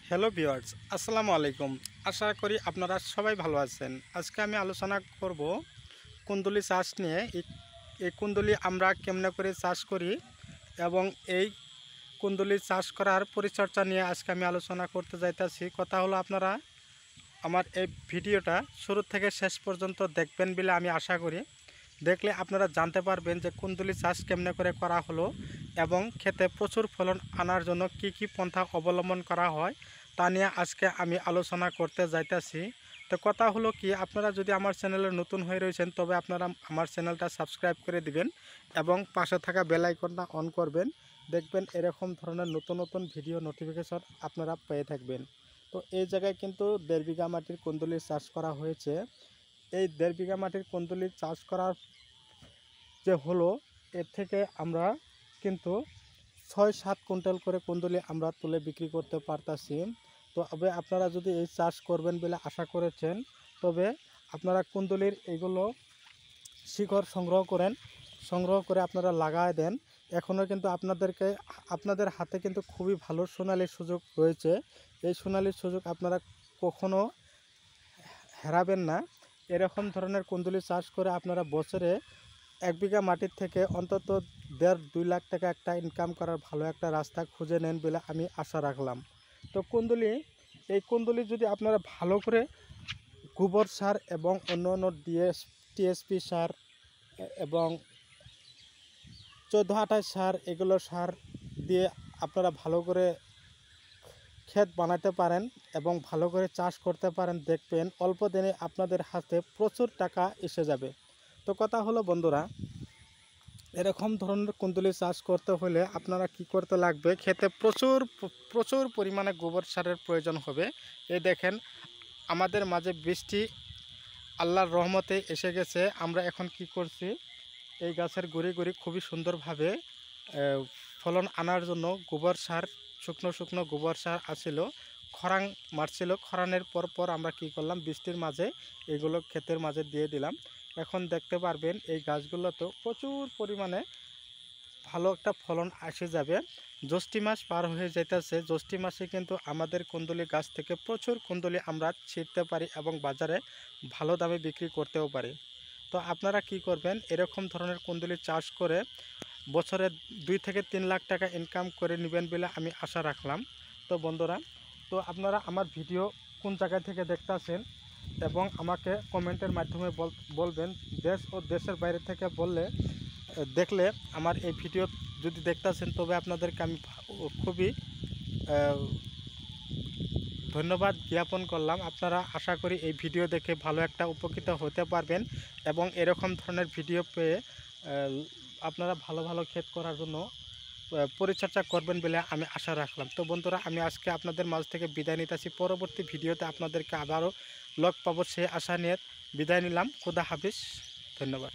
Hello viewers, আসসালামু আলাইকুম। আশা করি আপনারা সবাই ভালো আছেন। আজকে আমি আলোচনা করব কুন্দুলি চাষ নিয়ে। এই কুন্দুলি আমরা কেমনে করে চাষ করি এবং এই কুন্দুলি চাষ করার পরিচর্যা নিয়ে আজকে আমি আলোচনা করতে যাইতেছি। কথা হলো, আপনারা আমার এই ভিডিওটা শুরু থেকে শেষ পর্যন্ত দেখবেন বলে আমি আশা করি। দেখলে আপনারা জানতে পারবেন যে কুন্দুলি চাষ কেমনে করে করা হলো এবং খেতে প্রচুর ফলন আনার জন্য কি কি পন্থা অবলম্বন করা হয় তা নিয়ে আজকে আমি আলোচনা করতে যাইতেছি। তো কথা হলো কি, আপনারা যদি আমার চ্যানেলে নতুন হয়ে রয়েছেন তবে আপনারা আমার চ্যানেলটা সাবস্ক্রাইব করে দিবেন এবং পাশে থাকা বেল আইকনটা অন করবেন। দেখবেন এরকম ধরনের নতুন নতুন ভিডিও নোটিফিকেশন আপনারা পেয়ে থাকবেন। তো এই জায়গায় কিন্তু 1.5 বিঘা মাটির কুন্দুলি চাষ করা হয়েছে। এই 1.5 বিঘা মাটির কুন্দুলি চাষ করার যে হলো, এর থেকে আমরা কিন্তু 6-7 কুইন্টাল করে কুন্দুলি আমরা তুলে বিক্রি করতে পারতাছি। তবে আপনারা যদি এই চাষ করবেন বলে আশা করেছেন, তবে আপনারা কুন্দুলির এগুলো শিকড় সংগ্রহ করে আপনারা লাগায় দেন। এখনও কিন্তু আপনাদের হাতে কিন্তু খুবই ভালো সোনালির সুযোগ রয়েছে। এই সোনালির সুযোগ আপনারা কখনো হারাবেন না। এরকম ধরনের কুন্দুলি চাষ করে আপনারা বছরে 1 বিঘা মাটির থেকে অন্তত 1.5-2 লাখ টাকা একটা ইনকাম করার ভালো একটা রাস্তা খুঁজে নেন বলে আমি আশা রাখলাম। তো এই কুন্দুলি যদি আপনারা ভালো করে গোবর সার এবং অন্য টিএসপি সার এবং 14-28 সার, এগুলো সার দিয়ে আপনারা ভালো করে ক্ষেত বানাতে পারেন এবং ভালো করে চাষ করতে পারেন, দেখবেন অল্প দিনে আপনাদের হাতে প্রচুর টাকা এসে যাবে। তো কথা হলো বন্ধুরা, এরকম ধরনের কুন্দুলি চাষ করতে হলে আপনারা কি করতে লাগবে, খেতে প্রচুর পরিমাণে গোবর সারের প্রয়োজন হবে। এই দেখেন, আমাদের মাঝে বৃষ্টি আল্লাহর রহমতে এসে গেছে। আমরা এখন কি করছি, এই গাছের গুড়ি খুবই সুন্দরভাবে ফলন আনার জন্য গোবর সার, শুকনো গোবর সার আসছিল, খরাং মারছিল। খরানের পর আমরা কি করলাম, বৃষ্টির মাঝে এগুলো ক্ষেতের মাঝে দিয়ে দিলাম। এখন দেখতে পারবেন এই গাছগুলোতে প্রচুর পরিমাণে ভালো একটা ফলন এসে যাবে। জ্যৈষ্ঠী মাস পার হয়ে যাইতেছে। জ্যৈষ্ঠী মাসে কিন্তু আমাদের কুন্দুলি গাছ থেকে প্রচুর কুন্দুলি আমরা ছিঁড়তে পারি এবং বাজারে ভালো দামে বিক্রি করতেও পারি। তো আপনারা কি করবেন, এরকম ধরনের কুন্দুলি চাষ করে বছরে 2 থেকে 3 লাখ টাকা ইনকাম করে নেবেন বলে আমি আশা রাখলাম। তো বন্ধুরা, তো আপনারা আমার ভিডিও কোন জায়গা থেকে দেখতেছেন এবং আমাকে কমেন্টের মাধ্যমে বলবেন। দেশ ও দেশের বাইরে থেকে দেখলে আমার এই ভিডিও যদি দেখতেছেন তবে আপনাদেরকে আমি খুবই ধন্যবাদ জ্ঞাপন করলাম। আপনারা আশা করি এই ভিডিও দেখে ভালো একটা উপকৃত হতে পারবেন এবং এরকম ধরনের ভিডিও পেয়ে আপনারা ভালো ক্ষেত করার জন্য পরিচর্যা করবেন বলে আমি আশা রাখলাম। তো বন্ধুরা, আমি আজকে আপনাদের মাঝ থেকে বিদায় নিতেছি। পরবর্তী ভিডিওতে আপনাদেরকে আবারও লগ পাবো সে আশা নিয়ে বিদায় নিলাম। খুদা হাফিজ, ধন্যবাদ।